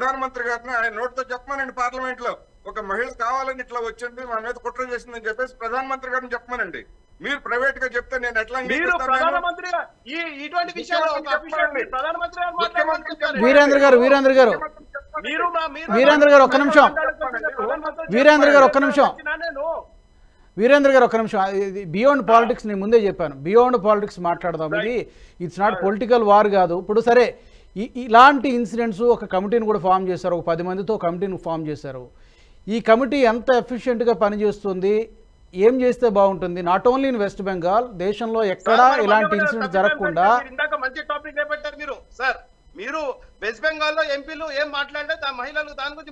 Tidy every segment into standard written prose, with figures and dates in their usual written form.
ప్రధానమంత్రి గారిని ఆయన నోటితో చెప్పమనండి పార్లమెంట్ లో, ఒక మహిళ కావాలని ఇట్లా వచ్చింది మా మీద కుట్ర చేసిందని చెప్పేసి ప్రధానమంత్రి గారిని చెప్పమనండి. మీరు ప్రైవేట్ గా చెప్తే నేను ఎట్లా ఇటువంటి విషయాలు వీరేంద్ర గారు ఒక్క నిమిషం, ఇది బియాండ్ పాలిటిక్స్. నేను ముందే చెప్పాను, బియాండ్ పాలిటిక్స్ మాట్లాడదాం. ఇది ఇట్స్ నాట్ పొలిటికల్ వార్ కాదు. ఇప్పుడు సరే, ఇలాంటి ఇన్సిడెంట్స్ ఒక కమిటీని కూడా ఫామ్ చేశారు, ఒక 10 మందితో కమిటీని ఫామ్ చేశారు. ఈ కమిటీ ఎంత ఎఫిషియెంట్గా పనిచేస్తుంది, ఏం చేస్తే బాగుంటుంది? Not only in west Bengal, దేశంలో ఎక్కడా ఇలాంటి ఇన్సిడెంట్స్ జరగకుండా. మంచి టాపిక్ పెట్టారు మీరు సార్. మీరు వెస్ట్ బెంగాల్లో ఎంపీలు ఏం మాట్లాడితే మహిళలు దాని గురించి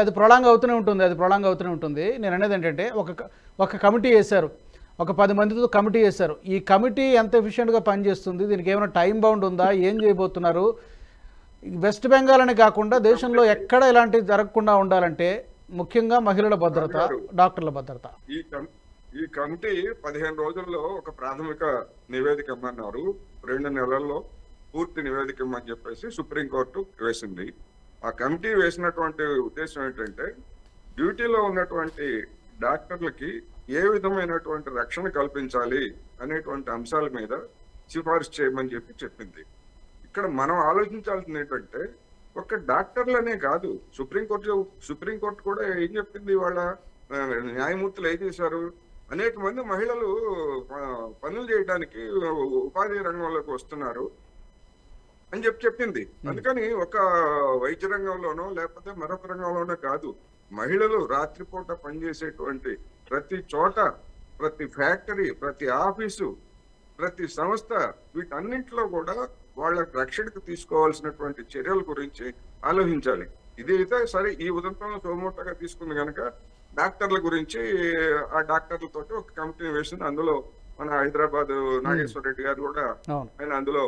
అది ప్రొలాంగ్ అవుతూనే ఉంటుంది. నేను అనేది ఏంటంటే ఒక కమిటీ వేశారు, ఒక 10 మందితో కమిటీ వేశారు. ఈ కమిటీ ఎంత ఎఫిషియెంట్గా పనిచేస్తుంది, దీనికి ఏమైనా టైం బౌండ్ ఉందా, ఏం చేయబోతున్నారు? వెస్ట్ బెంగాల్ అని కాకుండా దేశంలో ఎక్కడ ఇలాంటివి జరగకుండా ఉండాలంటే ముఖ్యంగా మహిళల భద్రత, డాక్టర్ల భద్రత. ఈ కమిటీ 15 రోజుల్లో ఒక ప్రాథమిక నివేదిక ఇమ్మన్నారు, 2 నెలల్లో పూర్తి నివేదిక ఇమ్మని చెప్పేసి సుప్రీంకోర్టు వేసింది. ఆ కమిటీ వేసినటువంటి ఉద్దేశం ఏంటంటే డ్యూటీలో ఉన్నటువంటి డాక్టర్లకి ఏ విధమైనటువంటి రక్షణ కల్పించాలి అనేటువంటి అంశాల మీద సిఫార్సు చేయమని చెప్పింది. ఇక్కడ మనం ఆలోచించాల్సింది ఏంటంటే ఒక్క డాక్టర్లనే కాదు, సుప్రీంకోర్టు కూడా ఏం చెప్పింది, వాళ్ళ న్యాయమూర్తులు ఏం చేశారు, అనేక మంది మహిళలు పనులు చేయడానికి ఉపాధి రంగంలోకి వస్తున్నారు అని చెప్పింది. అందుకని ఒక వైద్య రంగంలోనో లేకపోతే మరొక రంగంలోనో కాదు, మహిళలు రాత్రిపూట పనిచేసేటువంటి ప్రతి చోట, ప్రతి ఫ్యాక్టరీ, ప్రతి ఆఫీసు, ప్రతి సంస్థ, వీటన్నింటిలో కూడా వాళ్ళ రక్షణకు తీసుకోవాల్సినటువంటి చర్యల గురించి ఆలోచించాలి. ఇది అయితే సరే, ఈ ఉదంతంలో సోమోటోగా తీసుకుంది కనుక డాక్టర్ల గురించి ఆ డాక్టర్లతో ఒక కమిటీ వేసింది. అందులో మన హైదరాబాద్ నాగేశ్వర రెడ్డి గారు కూడా ఆయన అందులో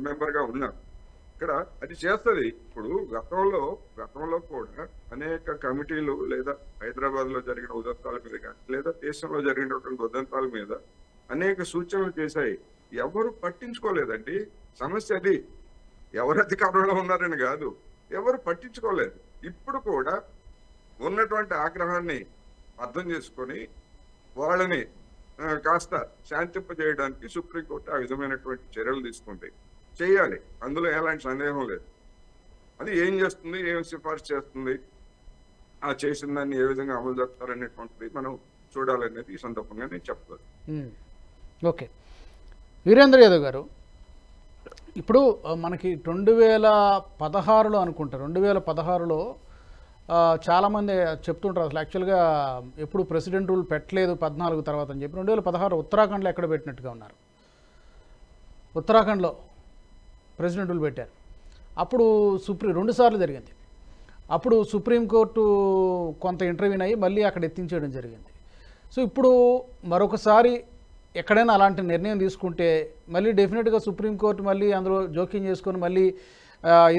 మెంబర్ గా ఉన్నారు. ఇక్కడ అది చేస్తుంది. ఇప్పుడు గతంలో కూడా అనేక కమిటీలు లేదా హైదరాబాద్ లో జరిగిన ఉదంతాల మీద కానీ లేదా దేశంలో జరిగినటువంటి ఉదంతాల మీద అనేక సూచనలు చేశాయి. ఎవరు పట్టించుకోలేదండి. సమస్య అది ఎవరు అధికారంలో ఉన్నారని కాదు, ఎవరు పట్టించుకోలేదు. ఇప్పుడు కూడా ఉన్నటువంటి ఆగ్రహాన్ని అర్థం చేసుకొని వాళ్ళని కాస్త శాంతింపజేయడానికి సుప్రీంకోర్టు ఆ విధమైనటువంటి చర్యలు తీసుకుంటే చేయాలి, అందులో ఎలాంటి సందేహం లేదు. అది ఏం చేస్తుంది, ఏం సిఫార్సు చేస్తుంది, ఆ చేసిన దాన్ని ఏ విధంగా అమలు జరుపుతారనేటువంటిది మనం చూడాలనేది ఈ సందర్భంగా నేను చెప్తాను. ఓకే, వీరేంద్ర యాదవ్ గారు, ఇప్పుడు మనకి 2016లో అనుకుంటా, 2016లో చాలామంది చెప్తుంటారు అసలు యాక్చువల్గా ఎప్పుడు ప్రెసిడెంట్ రూల్ పెట్టలేదు 14 తర్వాత అని చెప్పి. 2016 ఉత్తరాఖండ్లో ఎక్కడ పెట్టినట్టుగా ఉన్నారు, ఉత్తరాఖండ్లో ప్రెసిడెంట్ రూల్ పెట్టారు. అప్పుడు 2 సార్లు జరిగింది. అప్పుడు సుప్రీంకోర్టు కొంత ఇంటర్వ్యూన్ అయ్యి మళ్ళీ అక్కడ ఎత్తించేయడం జరిగింది. సో ఇప్పుడు మరొకసారి ఎక్కడైనా అలాంటి నిర్ణయం తీసుకుంటే మళ్ళీ డెఫినెట్గా సుప్రీంకోర్టు మళ్ళీ అందులో జోక్యం చేసుకొని మళ్ళీ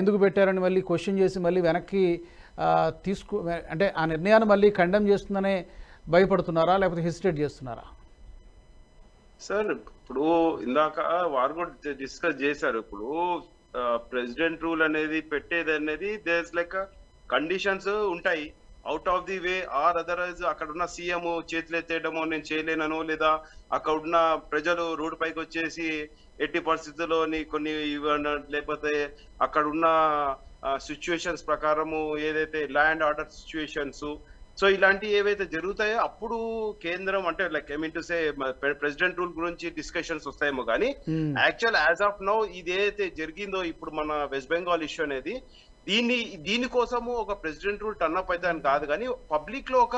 ఎందుకు పెట్టారని మళ్ళీ క్వశ్చన్ చేసి మళ్ళీ వెనక్కి అంటే ఆ నిర్ణయాన్ని మళ్ళీ కండెమ్ చేస్తుందనే భయపడుతున్నారా, లేకపోతే హెసిటేట్ చేస్తున్నారా? సార్ ఇప్పుడు ఇందాక వారు కూడా డిస్కస్ చేశారు. ఇప్పుడు ప్రెసిడెంట్ రూల్ అనేది పెట్టేది అనేది దేర్స్ లైక్ కండిషన్స్ ఉంటాయి, out of the way or otherwise అక్కడ ఉన్న సీఎం చేతులు ఎత్తేయడమో నేను చేయలేనో, లేదా అక్కడ ఉన్న ప్రజలు రోడ్డు పైకి వచ్చేసి ఎట్టి పరిస్థితుల్లోని కొన్ని లేకపోతే అక్కడ ఉన్న సిచ్యువేషన్స్ ప్రకారము ఏదైతే ల్యాండ్ ఆర్డర్ సిచ్యువేషన్స్, సో ఇలాంటివి ఏవైతే జరుగుతాయో అప్పుడు కేంద్రం అంటే like I mean to say president rule గురించి డిస్కషన్స్ వస్తాయేమో. కానీ యాక్చువల్ యాజ్ ఆఫ్ నౌ ఇది ఏదైతే జరిగిందో ఇప్పుడు మన వెస్ట్ బెంగాల్ ఇష్యూ అనేది దీనికోసము ఒక ప్రెసిడెంట్ రూల్ టర్న్ అప్ అయితే అని కాదు, కానీ పబ్లిక్ లో ఒక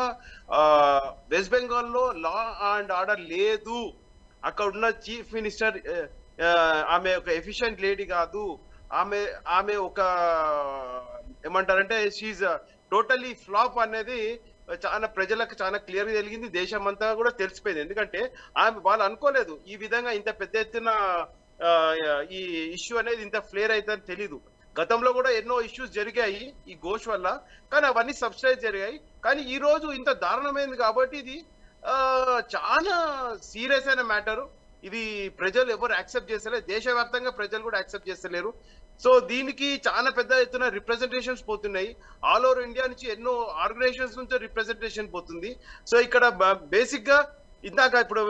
వెస్ట్ బెంగాల్ లో లా అండ్ ఆర్డర్ లేదు, అక్కడ ఉన్న చీఫ్ మినిస్టర్ ఆమె ఒక ఎఫిషియెంట్ లేడీ కాదు, ఆమె ఒక ఏమంటారంటే షీఈ్ టోటలీ ఫ్లాప్ అనేది చాలా ప్రజలకు చాలా క్లియర్ గా తెలిగింది, దేశం అంతా కూడా తెలిసిపోయింది. ఎందుకంటే వాళ్ళు అనుకోలేదు ఈ విధంగా ఇంత పెద్ద ఎత్తున ఈ ఇష్యూ అనేది ఇంత ఫ్లేర్ అవుతుందని తెలీదు. గతంలో కూడా ఎన్నో ఇష్యూస్ జరిగాయి ఈ ఘోష్ వల్ల, కానీ అవన్నీ సబ్సిడైజ్ జరిగాయి. కానీ ఈ రోజు ఇంత దారుణమైంది కాబట్టి ఇది చాలా సీరియస్ అయిన మ్యాటరు. ఇది ప్రజలు ఎవరు యాక్సెప్ట్ చేస్తలేరు, దేశవ్యాప్తంగా ప్రజలు కూడా యాక్సెప్ట్ చేస్తలేరు. సో దీనికి చాలా పెద్ద ఎత్తున రిప్రజెంటేషన్స్ పోతున్నాయి. ఆల్ ఓవర్ ఇండియా నుంచి ఎన్నో ఆర్గనైజేషన్స్ నుంచి రిప్రజెంటేషన్ పోతుంది. సో ఇక్కడ బేసిక్ గా ఇందాక ఇప్పుడు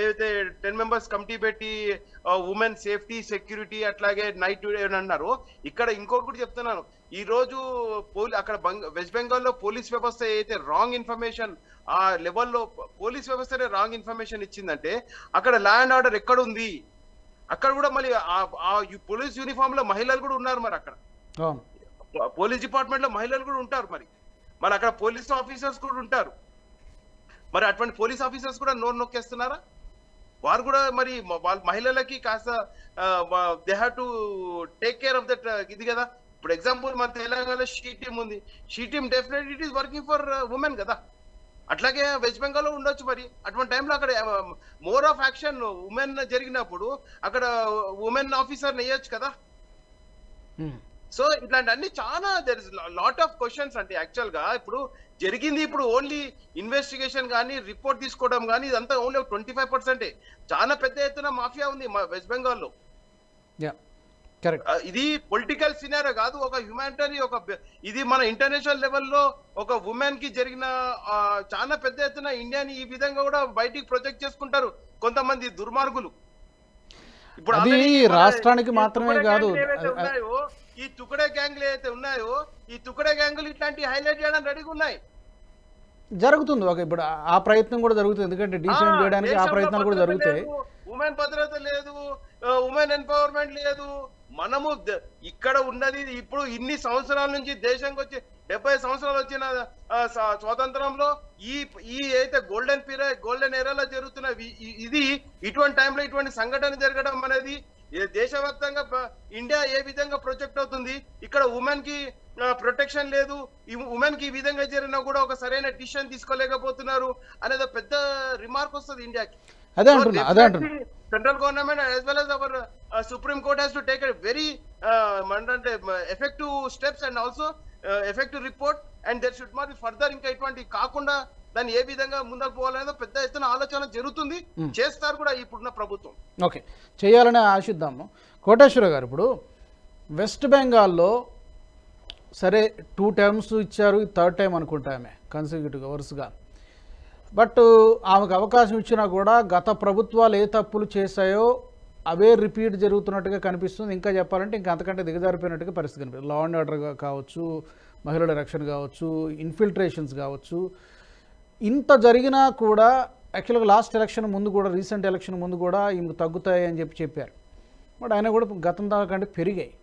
ఏదైతే 10 members కమిటీ పెట్టి ఉమెన్ సేఫ్టీ సెక్యూరిటీ అట్లాగే నైట్ అన్నారో, ఇక్కడ ఇంకొకటి కూడా చెప్తున్నాను. ఈ రోజు అక్కడ వెస్ట్ బెంగాల్లో పోలీస్ వ్యవస్థ ఏదైతే రాంగ్ ఇన్ఫర్మేషన్ ఆ లెవెల్లో పోలీస్ వ్యవస్థనే రాంగ్ ఇన్ఫర్మేషన్ ఇచ్చిందంటే అక్కడ లా అండ్ ఆర్డర్ ఎక్కడ ఉంది? అక్కడ కూడా మళ్ళీ ఆ పోలీస్ యూనిఫామ్ లో మహిళలు కూడా ఉన్నారు. మరి అక్కడ పోలీస్ డిపార్ట్మెంట్ లో మహిళలు కూడా ఉంటారు. మరి అక్కడ పోలీస్ ఆఫీసర్స్ కూడా ఉంటారు. మరి అటువంటి పోలీస్ ఆఫీసర్స్ కూడా నోరు నొక్కేస్తున్నారా? వారు కూడా మరి వాళ్ళ మహిళలకి కాస్త they have to take care of that ఇది కదా. ఇప్పుడు ఎగ్జాంపుల్ మన తెలంగాణలో షీ టీమ్ ఉంది. She team definitely it is working for women కదా. అట్లాగే వెస్ట్ బెంగాల్లో ఉండొచ్చు. మరి అటువంటి టైంలో అక్కడ మోర్ ఆఫ్ యాక్షన్ ఉమెన్ జరిగినప్పుడు అక్కడ ఉమెన్ ఆఫీసర్ వేయొచ్చు కదా. సో ఇట్లాంటి అన్ని చాలా there is lot of questions. అంటే యాక్చువల్ గా ఇప్పుడు జరిగింది ఇప్పుడు ఓన్లీ ఇన్వెస్టిగేషన్ కానీ రిపోర్ట్ తీసుకోవడం కానీ ఇదంతా ఓన్లీ 25%. చాలా పెద్ద ఎత్తున మాఫియా ఉంది మా వెస్ట్ బెంగాల్లో. ఇది పొలిటికల్ సినారో కాదు, ఒక హ్యూమానిటరీ ఇది మన ఇంటర్నేషనల్ లెవెల్లో ఒక ఉమెన్ కి జరిగిన చాలా పెద్ద ఎత్తున ఇండియాని ఈ విధంగా కూడా బయటికి ప్రొజెక్ట్ చేసుకుంటారు కొంతమంది దుర్మార్గులు. ఇప్పుడు రాష్ట్రానికి మాత్రమే కాదు, ఈ తుకడే గ్యాంగ్లు ఏదైతే ఉన్నాయో ఈ తుకడే గ్యాంగులు ఇట్లాంటి హైలైట్ చేయడానికి రెడీగా ఉన్నాయి. జరుగుతుంది ఇప్పుడు ఆ ప్రయత్నం కూడా జరుగుతుంది. ఎందుకంటే డిసైడ్ చేయడానికి ఆ ప్రయత్నాలు కూడా జరుగుతాయి. ఉమెన్ భద్రత లేదు, ఉమెన్ ఎంపవర్మెంట్ లేదు. మనము ఇక్కడ ఉన్నది ఇప్పుడు ఇన్ని సంవత్సరాల నుంచి దేశంకి వచ్చి 70 సంవత్సరాలు వచ్చిన స్వాతంత్రంలో ఈ అయితే గోల్డెన్ పీరియడ్ గోల్డెన్ ఎరాలో జరుగుతున్న ఇది ఇటువంటి టైంలో ఇటువంటి సంఘటన జరగడం అనేది దేశవ్యాప్తంగా ఇండియా ఏ విధంగా ప్రొజెక్ట్ అవుతుంది. ఇక్కడ ఉమెన్ కి ప్రొటెక్షన్ లేదు, ఉమెన్ కి ఈ విధంగా జరిగినా కూడా ఒక సరైన డిసిషన్ తీసుకోలేకపోతున్నారు అనేది పెద్ద రిమార్క్ వస్తుంది ఇండియాకి. అదే అంటున్నా central government as well as our Supreme Court has to take a very effective steps and also effective report, and there should not be further ఇంకా ఇటువంటి కాకుండా దాన్ని ఏ విధంగా ముందుకు పోవాలనేది పెద్ద ఎత్తున ఆలోచన జరుగుతుంది, చేస్తారు కూడా ఇప్పుడున్న ప్రభుత్వం. ఓకే, చేయాలని ఆశిద్దాము. కోటేశ్వర గారు, ఇప్పుడు వెస్ట్ బెంగాల్లో సరే 2 terms ఇచ్చారు, 3rd time అనుకుంటా ఆమె కన్సిక్యూటివ్గా వరుసగా. బట్ ఆమెకు అవకాశం ఇచ్చినా కూడా గత ప్రభుత్వాలు ఏ తప్పులు చేశాయో అవే రిపీట్ జరుగుతున్నట్టుగా కనిపిస్తుంది. ఇంకా చెప్పాలంటే ఇంకా అంతకంటే దిగజారిపోయినట్టుగా పరిస్థితి కనిపిస్తుంది. లా అండ్ ఆర్డర్ కావచ్చు, మహిళల రక్షణ కావచ్చు, ఇన్ఫిల్ట్రేషన్స్ కావచ్చు. ఇంత జరిగినా కూడా యాక్చువల్గా లాస్ట్ ఎలక్షన్ ముందు కూడా, రీసెంట్ ఎలక్షన్ ముందు కూడా ఈమెకు తగ్గుతాయి అని చెప్పారు. బట్ అయినా కూడా గతం దాకంటే పెరిగాయి.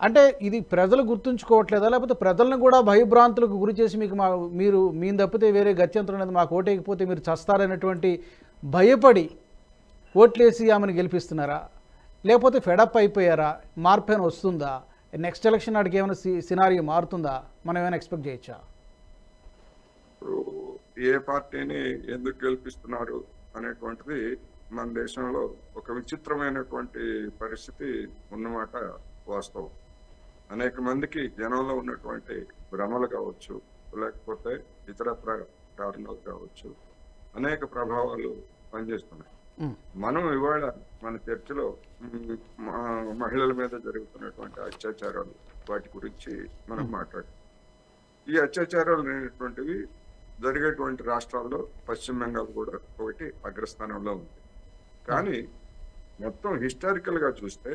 అంటే ఇది ప్రజలు గుర్తుంచుకోవట్లేదా, లేకపోతే ప్రజలను కూడా భయభ్రాంతులకు గురి చేసి మీరు మీ తప్పితే వేరే గత్యంతరం అనేది మాకు ఓటేయకపోతే మీరు చస్తారనేటువంటి భయపడి ఓట్లేసి ఆమెను గెలిపిస్తున్నారా, లేకపోతే ఫెడప్ అయిపోయారా, మార్పు ఏమైనా వస్తుందా, నెక్స్ట్ ఎలక్షన్ నాటికి ఏమైనా సినారియో మారుతుందా, మనం ఏమైనా ఎక్స్పెక్ట్ చేయొచ్చా? ఏ పార్టీని ఎందుకు గెలిపిస్తున్నారు అనేటువంటిది మన దేశంలో ఒక విచిత్రమైనటువంటి పరిస్థితి ఉన్నమాట వాస్తవం. అనేక మందికి జనంలో ఉన్నటువంటి భ్రమలు కావచ్చు, లేకపోతే ఇతరత్ర కారణాలు కావచ్చు, అనేక ప్రభావాలు పనిచేస్తున్నాయి. మనం ఇవాళ మన చర్చలో మహిళల మీద జరుగుతున్నటువంటి అత్యాచారాలు వాటి గురించి మనం మాట్లాడాం. ఈ అత్యాచారాలు అనేటువంటివి జరిగేటువంటి రాష్ట్రాల్లో పశ్చిమ బెంగాల్ కూడా ఒకటి అగ్రస్థానంలో ఉంది. కానీ మొత్తం హిస్టారికల్ గా చూస్తే,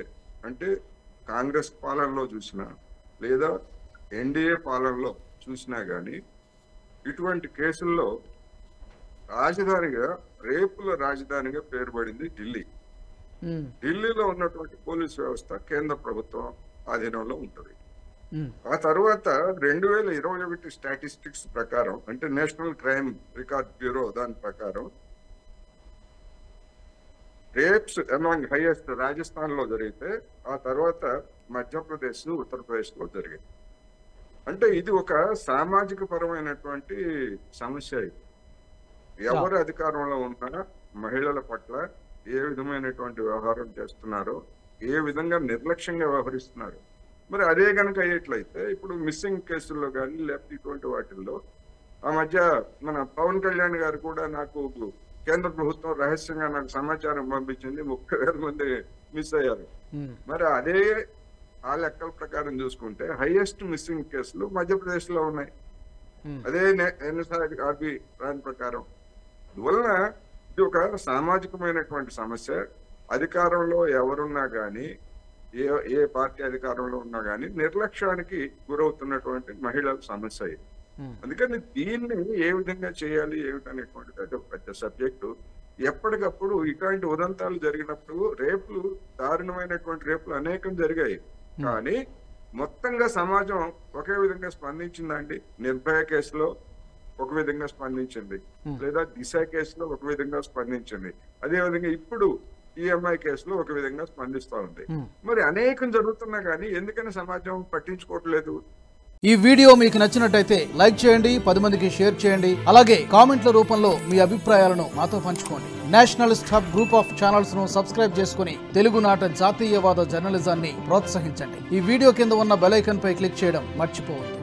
అంటే కాంగ్రెస్ పాలనలో చూసినా లేదా ఎన్డీఏ పాలనలో చూసినా కానీ ఇటువంటి కేసుల్లో రాజధానిగా, రేపుల రాజధానిగా పేరుపడింది ఢిల్లీ. ఢిల్లీలో ఉన్నటువంటి పోలీస్ వ్యవస్థ కేంద్ర ప్రభుత్వం ఆధీనంలో ఉంటుంది. ఆ తర్వాత 2021 స్టాటిస్టిక్స్ ప్రకారం, అంటే నేషనల్ క్రైమ్ రికార్డ్ బ్యూరో దాని ప్రకారం రేప్స్ అమాంగ్ హైయెస్ట్ రాజస్థాన్ లో జరిగితే ఆ తర్వాత మధ్యప్రదేశ్, ఉత్తరప్రదేశ్ లో జరిగింది. అంటే ఇది ఒక సామాజిక పరమైనటువంటి సమస్య. ఎవరు అధికారంలో ఉన్నా మహిళల పట్ల ఏ విధమైనటువంటి వ్యవహారం చేస్తున్నారో, ఏ విధంగా నిర్లక్ష్యంగా వ్యవహరిస్తున్నారు. మరి అదే కనుక అయ్యేట్లయితే ఇప్పుడు మిస్సింగ్ కేసుల్లో కానీ లేకపోతే ఇటువంటి వాటిల్లో ఆ మధ్య మన పవన్ కళ్యాణ్ గారు కూడా నాకు కేంద్ర ప్రభుత్వం రహస్యంగా నాకు సమాచారం పంపించింది, 30,000 మంది మిస్ అయ్యారు. మరి అదే ఆ లెక్కల ప్రకారం చూసుకుంటే హైయెస్ట్ మిస్సింగ్ కేసులు మధ్యప్రదేశ్ లో ఉన్నాయి. అదే ఎన్ఎస్ఆర్బి దాని ప్రకారం. అందువలన ఇది ఒక సామాజికమైనటువంటి సమస్య. అధికారంలో ఎవరున్నా కానీ, ఏ పార్టీ అధికారంలో ఉన్నా కానీ నిర్లక్ష్యానికి గురవుతున్నటువంటి మహిళల సమస్య ఇది. అందుకని దీన్ని ఏ విధంగా చేయాలి ఏమిటనేటువంటిది అది ఒక పెద్ద సబ్జెక్టు. ఎప్పటికప్పుడు ఇలాంటి ఉదంతాలు జరిగినప్పుడు రేపులు, దారుణమైనటువంటి రేపులు అనేకం జరిగాయి. కానీ మొత్తంగా సమాజం ఒకే విధంగా స్పందించిందండి. నిర్భయ కేసులో ఒక విధంగా స్పందించింది, లేదా దిశ కేసులో ఒక విధంగా స్పందించింది, అదే విధంగా ఇప్పుడు ఈఎంఐ కేసులో ఒక విధంగా స్పందిస్తా ఉంది. మరి అనేకం జరుగుతున్నా కానీ ఎందుకని సమాజం పట్టించుకోవట్లేదు? ఈ వీడియో మీకు నచ్చినట్టయితే లైక్ చేయండి, 10 మందికి షేర్ చేయండి. అలాగే కామెంట్ల రూపంలో మీ అభిప్రాయాలను మాతో పంచుకోండి. Nationalist hub group of channels ను సబ్స్క్రైబ్ చేసుకుని తెలుగునాట జాతీయవాద జర్నలిజాన్ని ప్రోత్సహించండి. ఈ వీడియో కింద ఉన్న బెల్ ఐకాన్ పై క్లిక్ చేయడం మర్చిపోవద్దు.